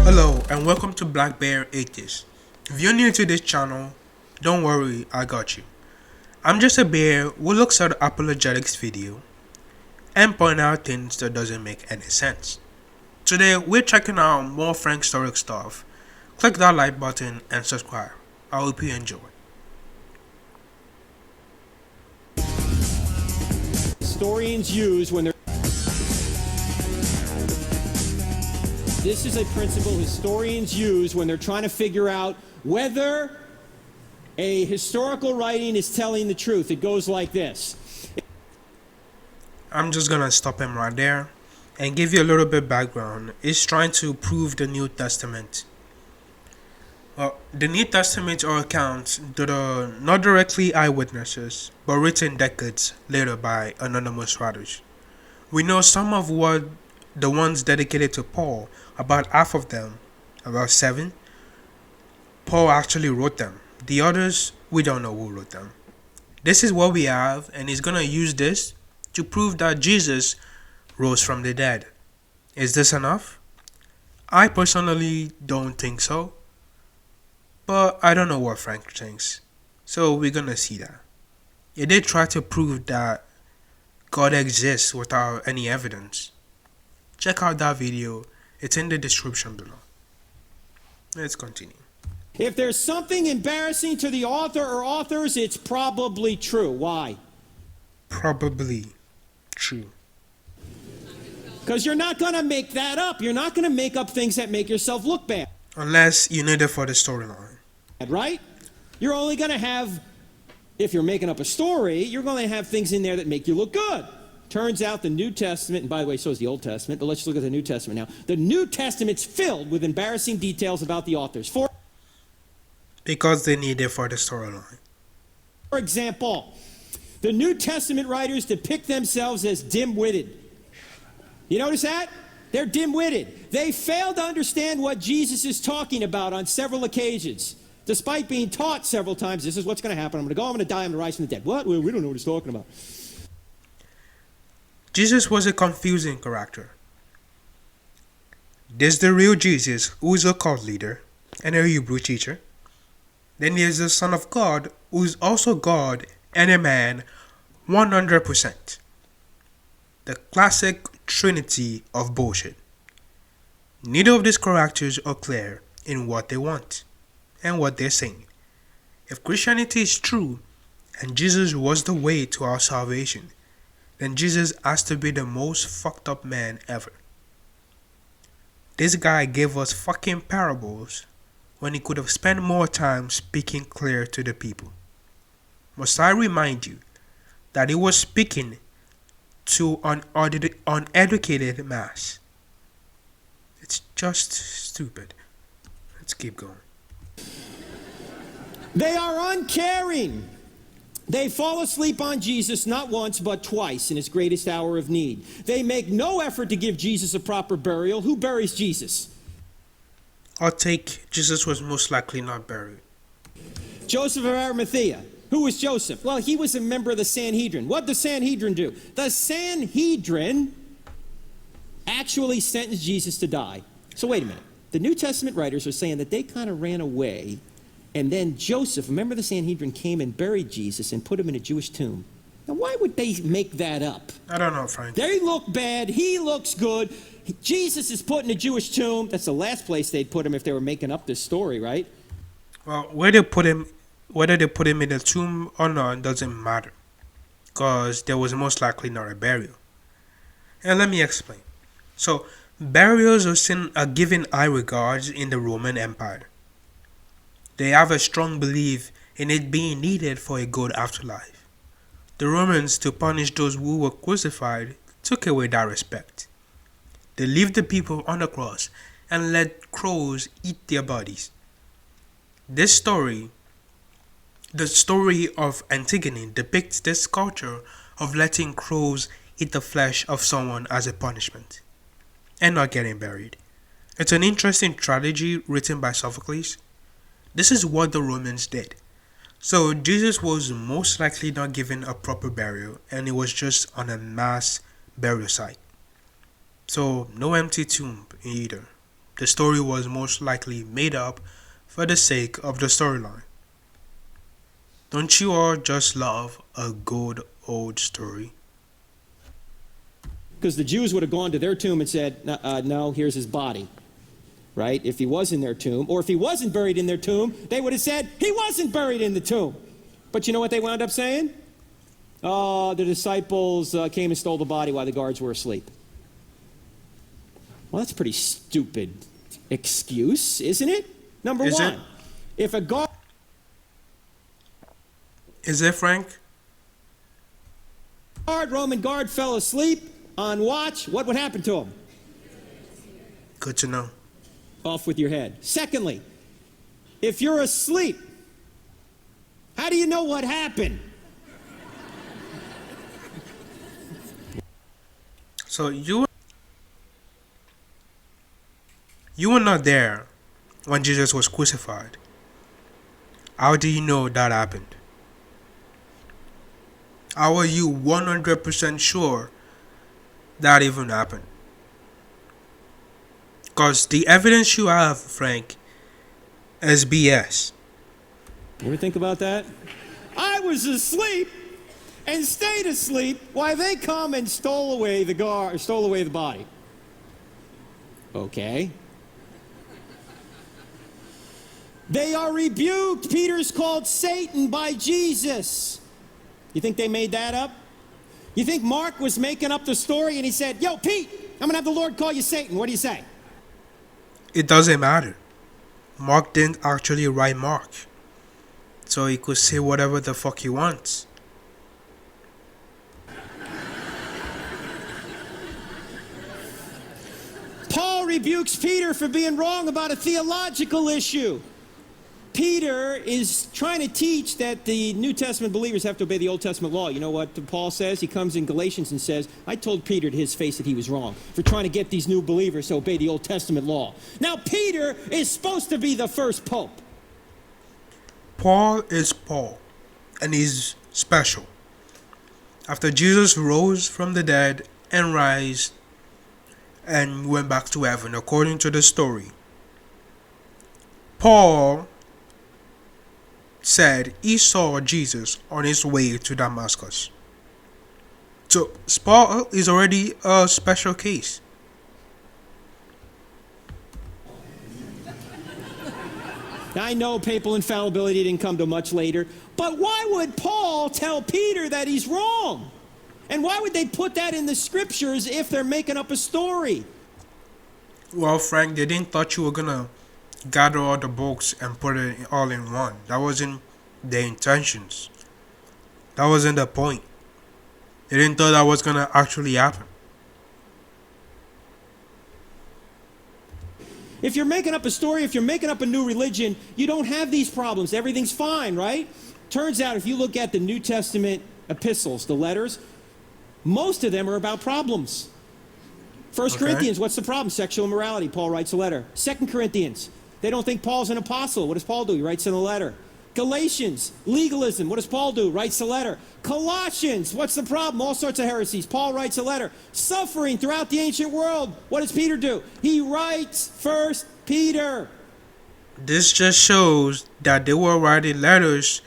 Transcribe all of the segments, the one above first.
Hello and welcome to Black Bear Atheist. If you're new to this channel, don't worry, I got you. I'm just a bear who looks at apologetics video and point out things that doesn't make any sense. Today we're checking out more Frank Turek stuff. Click that like button and subscribe. I hope you enjoy. Historians use when they're... This is a principle historians use when they're trying to figure out whether a historical writing is telling the truth. It goes like this. I'm just gonna stop him right there and give you a little bit background. It's trying to prove the New Testament. Well, the New Testament are accounts that are not directly eyewitnesses, but written decades later by anonymous writers. We know some of what the ones dedicated to Paul, about half of them, about 7, Paul actually wrote them. The others, we don't know who wrote them. This is what we have, and he's gonna use this to prove that Jesus rose from the dead. Is this enough? I personally don't think so, but I don't know what Frank thinks, so we're gonna see that. He did try to prove that God exists without any evidence. Check out that video, it's in the description below. Let's continue. If there's something embarrassing to the author or authors, it's probably true. Why? Probably true. Because you're not going to make that up. You're not going to make up things that make yourself look bad. Unless you need it for the storyline. Right? You're only going to have, if you're making up a story, you're going to have things in there that make you look good. Turns out the New Testament, and by the way, so is the Old Testament, but let's look at the New Testament now. The New Testament's filled with embarrassing details about the authors. Because they need it for the storyline. For example, the New Testament writers depict themselves as dim-witted. You notice that? They're dim-witted. They fail to understand what Jesus is talking about on several occasions. Despite being taught several times, this is what's going to happen. I'm going to go, I'm going to die, I'm going to rise from the dead. What? We don't know what he's talking about. Jesus was a confusing character. There's the real Jesus, who is a cult leader and a Hebrew teacher. Then there's the Son of God, who is also God and a man 100%. The classic trinity of bullshit. Neither of these characters are clear in what they want and what they're saying. If Christianity is true and Jesus was the way to our salvation, then Jesus has to be the most fucked up man ever. This guy gave us fucking parables when he could have spent more time speaking clear to the people. Must I remind you that he was speaking to an uneducated mass? It's just stupid. Let's keep going. They are uncaring. They fall asleep on Jesus not once but twice in his greatest hour of need. They make no effort to give Jesus a proper burial. Who buries Jesus? I'll take Jesus was most likely not buried. Joseph of Arimathea. Who was Joseph? Well, he was a member of the Sanhedrin. What did the Sanhedrin do? The Sanhedrin actually sentenced Jesus to die. So wait a minute. The New Testament writers are saying that they kind of ran away, and then Joseph, a member of the Sanhedrin, came and buried Jesus and put him in a Jewish tomb. Now, why would they make that up? I don't know, Frank. They look bad. He looks good. Jesus is put in a Jewish tomb. That's the last place they'd put him if they were making up this story, right? Well, whether they put him in a tomb or not doesn't matter, because there was most likely not a burial. And let me explain. So, burials are given high regards in the Roman Empire. They have a strong belief in it being needed for a good afterlife. The Romans, to punish those who were crucified, took away that respect. They left the people on the cross and let crows eat their bodies. This story, the story of Antigone, depicts this culture of letting crows eat the flesh of someone as a punishment and not getting buried. It's an interesting tragedy written by Sophocles. This is what the Romans did. So Jesus was most likely not given a proper burial and he was just on a mass burial site. So no empty tomb either. The story was most likely made up for the sake of the storyline. Don't you all just love a good old story? Because the Jews would have gone to their tomb and said, no, here's his body, right? If he was in their tomb, or if he wasn't buried in their tomb, they would have said, he wasn't buried in the tomb. But you know what they wound up saying? Oh, the disciples came and stole the body while the guards were asleep. Well, that's a pretty stupid excuse, isn't it? Number Is one, it? if a guard Is it, Frank? Roman guard fell asleep on watch, what would happen to him? Good to know. Off with your head. Secondly, if you're asleep, how do you know what happened? So you were not there when Jesus was crucified. How do you know that happened? How are you 100% sure that even happened? Because the evidence you have, Frank, is BS. You ever think about that? I was asleep and stayed asleep while they come and stole away the body. Okay. They are rebuked. Peter's called Satan by Jesus. You think they made that up? You think Mark was making up the story and he said, yo, Pete, I'm going to have the Lord call you Satan. What do you say? It doesn't matter. Mark didn't actually write Mark. So he could say whatever the fuck he wants. Paul rebukes Peter for being wrong about a theological issue. Peter is trying to teach that the New Testament believers have to obey the Old Testament law. You know what Paul says? He comes in Galatians and says, I told Peter to his face that he was wrong for trying to get these new believers to obey the Old Testament law. Now, Peter is supposed to be the first pope. Paul is Paul, and he's special. After Jesus rose from the dead and rise and went back to heaven, according to the story, Paul said he saw Jesus on his way to Damascus. So Paul is already a special case. I know papal infallibility didn't come till much later, but why would Paul tell Peter that he's wrong? And why would they put that in the scriptures if they're making up a story? Well, Frank, they didn't thought you were gonna gather all the books and put it all in one. That wasn't their intentions. That wasn't the point. They didn't thought that was gonna actually happen. If you're making up a story, if you're making up a new religion, you don't have these problems. Everything's fine, right? Turns out if you look at the New Testament epistles, the letters, most of them are about problems. First Okay. Corinthians, what's the problem? Sexual immorality. Paul writes a letter. Second Corinthians, they don't think Paul's an apostle. What does Paul do? He writes in a letter. Galatians, legalism. What does Paul do? Writes a letter. Colossians, what's the problem? All sorts of heresies. Paul writes a letter. Suffering throughout the ancient world. What does Peter do? He writes First Peter. This just shows that they were writing letters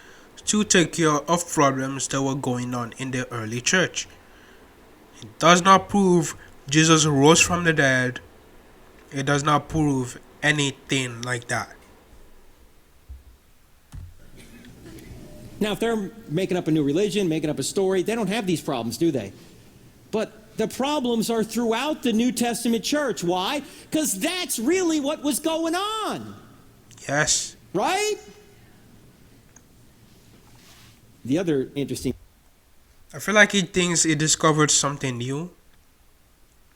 to take care of problems that were going on in the early church. It does not prove Jesus rose from the dead. It does not prove anything like that. Now, if they're making up a new religion, making up a story, they don't have these problems, do they? But the problems are throughout the New Testament church. Why? Because that's really what was going on. Yes. Right? The other interesting... I feel like he thinks he discovered something new.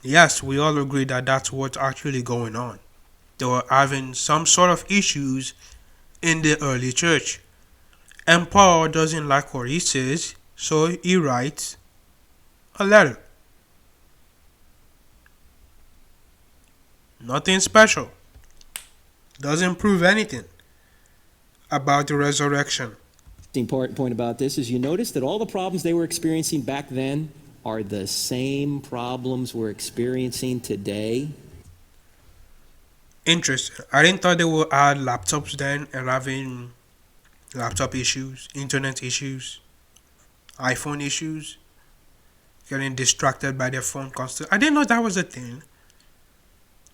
Yes, we all agree that that's what's actually going on. They were having some sort of issues in the early church. And Paul doesn't like what he says, so he writes a letter. Nothing special. Doesn't prove anything about the resurrection. Point about this is you notice that all the problems they were experiencing back then are the same problems we're experiencing today. Interesting. I didn't thought they would add laptops then and having laptop issues, internet issues, iPhone issues, getting distracted by their phone constantly. I didn't know that was a thing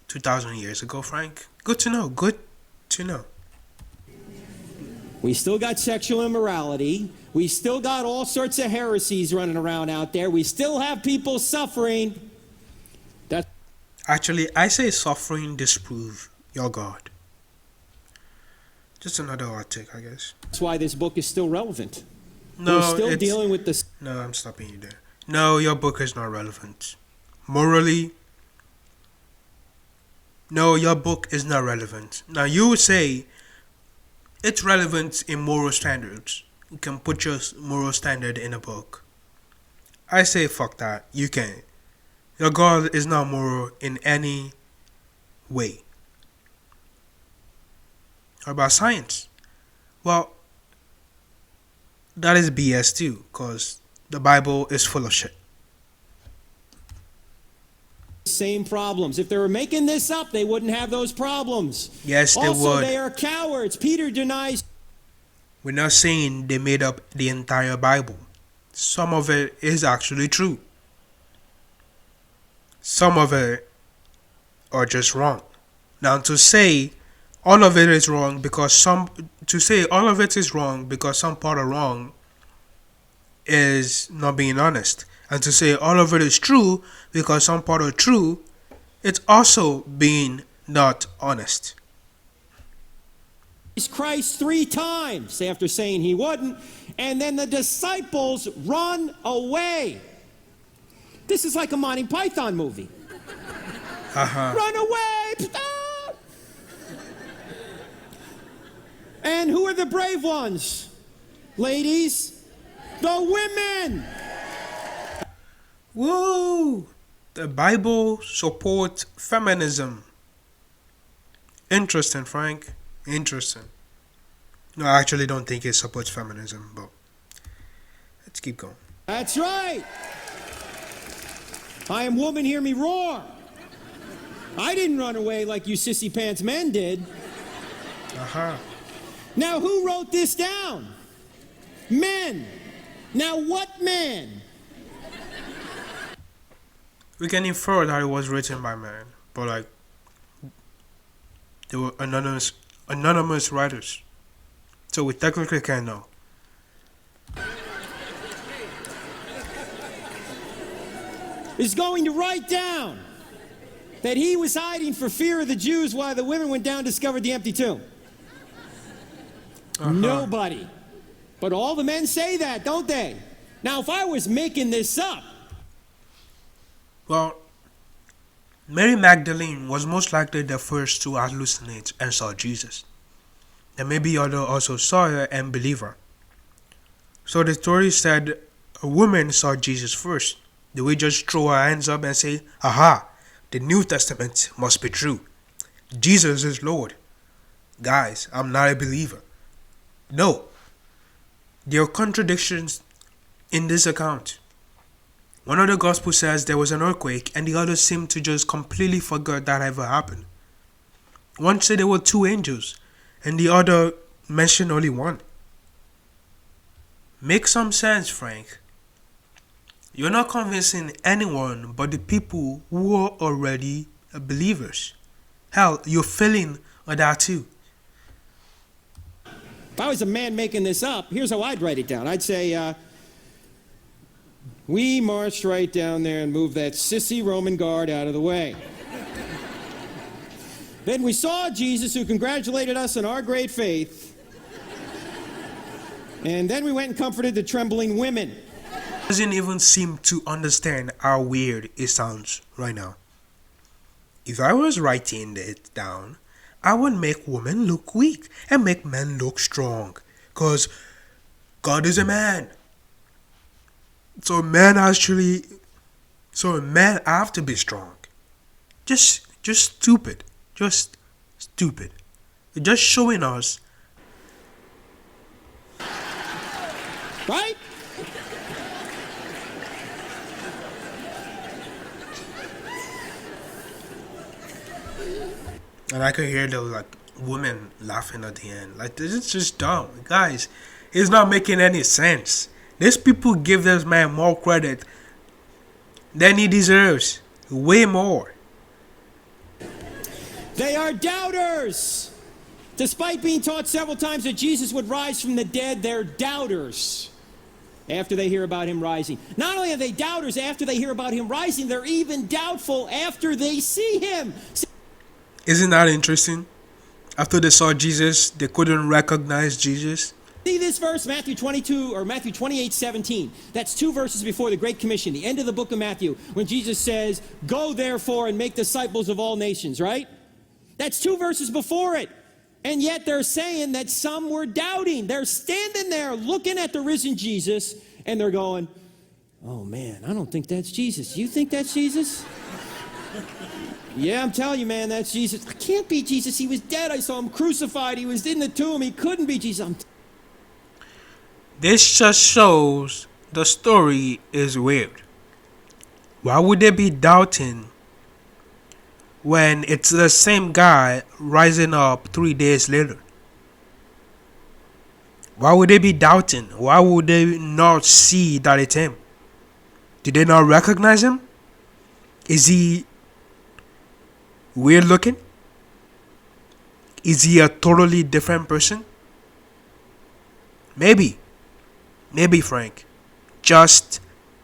2,000 years ago, Frank. Good to know. Good to know. We still got sexual immorality. We still got all sorts of heresies running around out there. We still have people suffering. Actually, I say suffering disprove your God. Just another hot take, I guess. That's why this book is still relevant. No, We're still dealing with this. No, I'm stopping you there. No, your book is not relevant. Morally, no, your book is not relevant. Now, you would say it's relevant in moral standards. You can put your moral standard in a book. I say fuck that. You can't. Your God is not moral in any way. What about science? Well, that is BS too, because the Bible is full of shit. Same problems. If they were making this up, they wouldn't have those problems. Yes, they Also, would. they are cowards. Peter denies. We're not saying they made up the entire Bible. Some of it is actually true. Some of it are just wrong. Now to say all of it is wrong because some part are wrong is not being honest. And to say all of it is true because some part are true, it's also being not honest. Christ 3 times after saying he wouldn't, and then the disciples run away. This is like a Monty Python movie. Run away! Ah! And who are the brave ones? Ladies, the women! Woo! The Bible supports feminism. Interesting, Frank. Interesting. No, I actually don't think it supports feminism, but let's keep going. That's right. I am woman, hear me roar. I didn't run away like you sissy pants men did. Now, who wrote this down? Men. Now, what men? We can infer that it was written by men, but like they were anonymous writers, so we technically can't know. Is going to write down that he was hiding for fear of the Jews while the women went down and discovered the empty tomb. Nobody. But all the men say that, don't they? Now, if I was making this up. Well, Mary Magdalene was most likely the first to hallucinate and saw Jesus. And maybe others also saw her and believed her. So the story said a woman saw Jesus first. Do we just throw our hands up and say, aha, the New Testament must be true. Jesus is Lord. Guys, I'm not a believer. No. There are contradictions in this account. One of the Gospels says there was an earthquake and the others seem to just completely forget that ever happened. One said there were 2 angels and the other mentioned only one. Make some sense, Frank. You're not convincing anyone but the people who are already believers. Hell, you're failing on that too. If I was a man making this up, here's how I'd write it down. I'd say, we marched right down there and moved that sissy Roman guard out of the way. Then we saw Jesus, who congratulated us on our great faith. And then we went and comforted the trembling women. Doesn't even seem to understand how weird it sounds right now. If I was writing it down, I would make women look weak and make men look strong. Cause God is a man. So men have to be strong. Just stupid. Just stupid. Just showing us. Right? And I could hear the like women laughing at the end. Like this is just dumb, guys. It's not making any sense. These people give this man more credit than he deserves. Way more. They are doubters. Despite being taught several times that Jesus would rise from the dead, they're doubters after they hear about him rising. Not only are they doubters after they hear about him rising, they're even doubtful after they see him. Isn't that interesting? After they saw Jesus, they couldn't recognize Jesus. See this verse, Matthew 22 or Matthew 28:17. That's 2 verses before the Great Commission, the end of the book of Matthew, when Jesus says, "Go therefore and make disciples of all nations," right? That's 2 verses before it. And yet they're saying that some were doubting. They're standing there looking at the risen Jesus, and they're going, "Oh man, I don't think that's Jesus. You think that's Jesus?" "Yeah, I'm telling you, man, that's Jesus." "It can't be Jesus. He was dead. I saw him crucified. He was in the tomb. He couldn't be Jesus." This just shows the story is weird. Why would they be doubting when it's the same guy rising up 3 days later? Why would they be doubting? Why would they not see that it's him? Did they not recognize him? Is he weird looking? Is he a totally different person? Maybe. Maybe, Frank. Just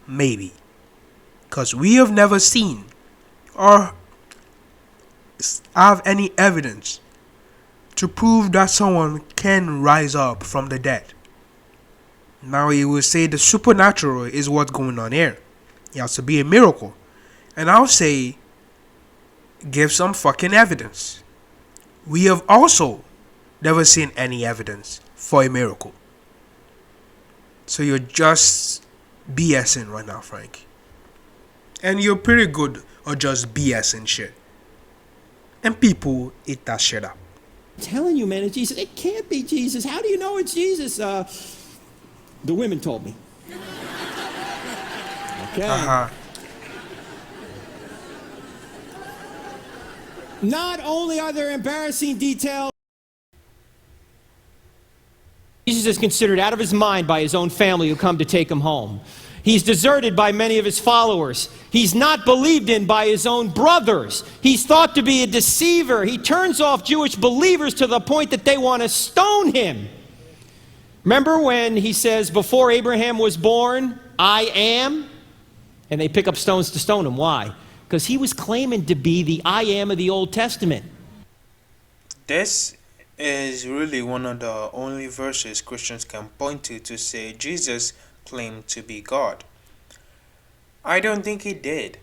maybe. Because we have never seen or have any evidence to prove that someone can rise up from the dead. Now you will say the supernatural is what's going on here. It has to be a miracle. And I'll say, give some fucking evidence. We have also never seen any evidence for a miracle. So you're just BSing right now, Frank. And you're pretty good at just BSing shit. And people eat that shit up. I'm telling you, man, it's Jesus. It can't be Jesus. How do you know it's Jesus? The women told me. Okay. Not only are there embarrassing details, Jesus is considered out of his mind by his own family who come to take him home. He's deserted by many of his followers. He's not believed in by his own brothers. He's thought to be a deceiver. He turns off Jewish believers to the point that they want to stone him. Remember when he says, "Before Abraham was born, I am"? And they pick up stones to stone him. Why? Because he was claiming to be the I am of the Old Testament. This is really one of the only verses Christians can point to say Jesus claimed to be God. I don't think he did.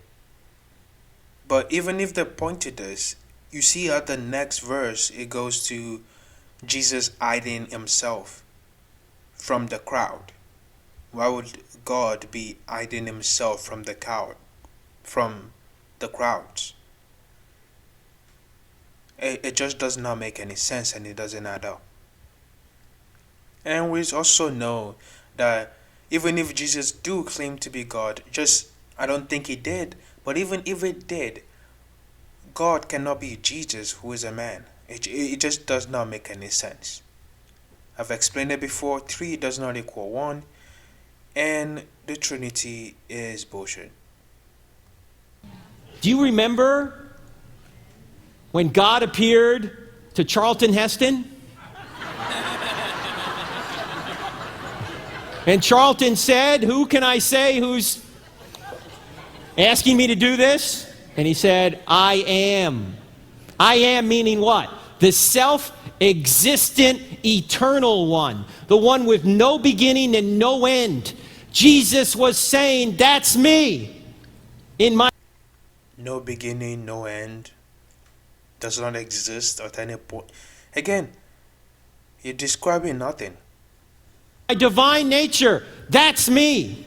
But even if they point to this, you see at the next verse it goes to Jesus hiding himself from the crowd. Why would God be hiding himself from the crowd? From the crowds? It just does not make any sense, and it doesn't add up. And we also know that even if Jesus do claim to be God, I don't think he did, but even if it did, God cannot be Jesus, who is a man. It just does not make any sense. I've explained it before. 3 does not equal 1, and the Trinity is bullshit. Do you remember when God appeared to Charlton Heston? And Charlton said, "Who can I say who's asking me to do this?" And he said, "I am." I am meaning what? The self-existent, eternal one. The one with no beginning and no end. Jesus was saying, "That's me." No beginning, no end. Does not exist at any point. Again, you're describing nothing. My divine nature, that's me.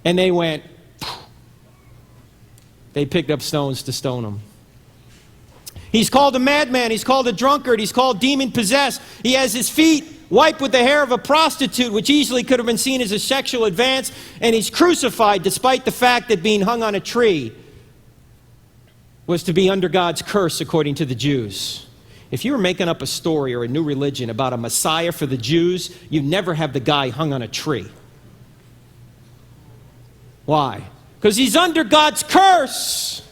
And they went, they picked up stones to stone him. He's called a madman. He's called a drunkard. He's called demon-possessed. He has his feet wiped with the hair of a prostitute, which easily could have been seen as a sexual advance, and he's crucified despite the fact that being hung on a tree was to be under God's curse according to the Jews. If you were making up a story or a new religion about a Messiah for the Jews, you'd never have the guy hung on a tree. Why? Because he's under God's curse.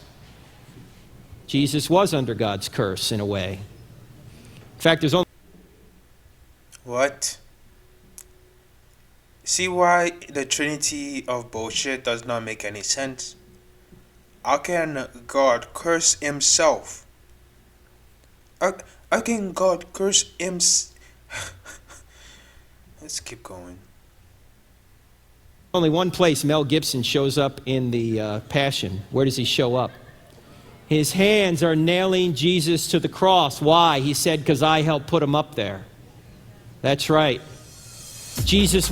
Jesus was under God's curse in a way. In fact, there's only... What? See why the Trinity of bullshit does not make any sense? How can God curse himself? How can God curse himself? Let's keep going. Only one place Mel Gibson shows up in the Passion. Where does he show up? His hands are nailing Jesus to the cross. Why? He said, because I helped put him up there. That's right. Jesus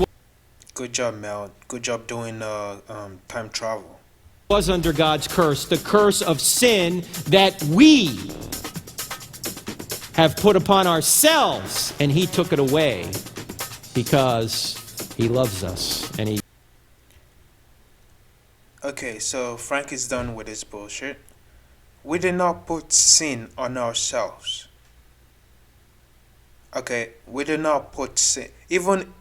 Good job, Mel. Good job doing time travel. Was under God's curse, the curse of sin that we have put upon ourselves, and he took it away because he loves us. And he... Okay, so Frank is done with his bullshit. We did not put sin on ourselves. Okay, we did not put sin. Even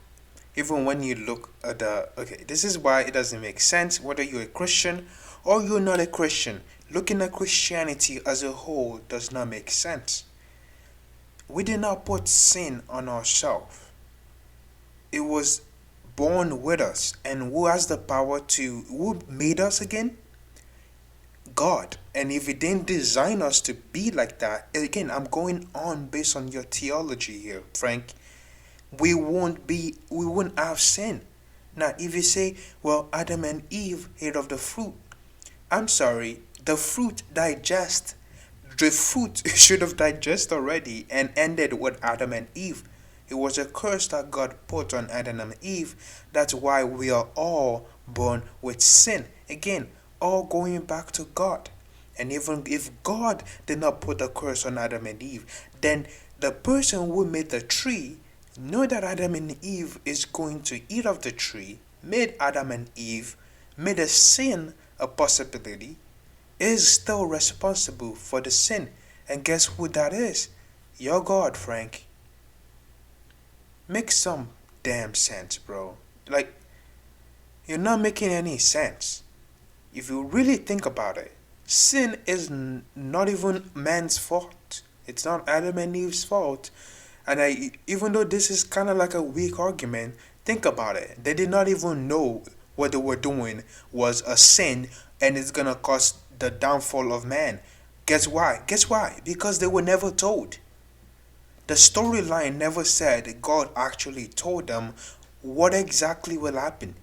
when you look at the... Okay, this is why it doesn't make sense whether you're a Christian or you're not a Christian. Looking at Christianity as a whole does not make sense. We did not put sin on ourselves. It was born with us. And who has the power to... Who made us again? God. And if he didn't design us to be like that, again, I'm going on based on your theology here, Frank. We won't have sin. Now, if you say, well, Adam and Eve ate of the fruit, I'm sorry, the fruit digest. The fruit should have digested already and ended with Adam and Eve. It was a curse that God put on Adam and Eve. That's why we are all born with sin. Again, all going back to God. And even if God did not put a curse on Adam and Eve, then the person who made the tree know that Adam and Eve is going to eat of the tree, made Adam and Eve, made a sin a possibility, is still responsible for the sin. And guess who that is? Your God, Frank. Make some damn sense, bro. Like, you're not making any sense. If you really think about it, sin is not even man's fault. It's not Adam and Eve's fault. And even though this is kind of like a weak argument, think about it. They did not even know what they were doing was a sin and it's going to cause the downfall of man. Guess why? Guess why? Because they were never told. The storyline never said God actually told them what exactly will happen.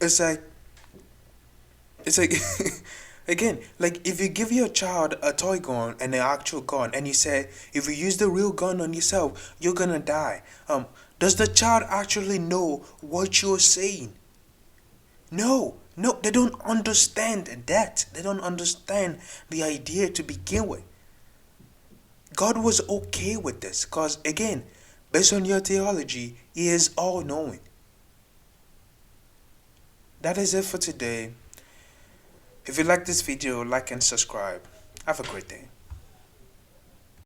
It's like again, like if you give your child a toy gun and an actual gun and you say, if you use the real gun on yourself, you're gonna die. Does the child actually know what you're saying? No, they don't understand that. They don't understand the idea to begin with. God was okay with this because, again, based on your theology, he is all-knowing. That is it for today. If you like this video, like and subscribe. Have a great day.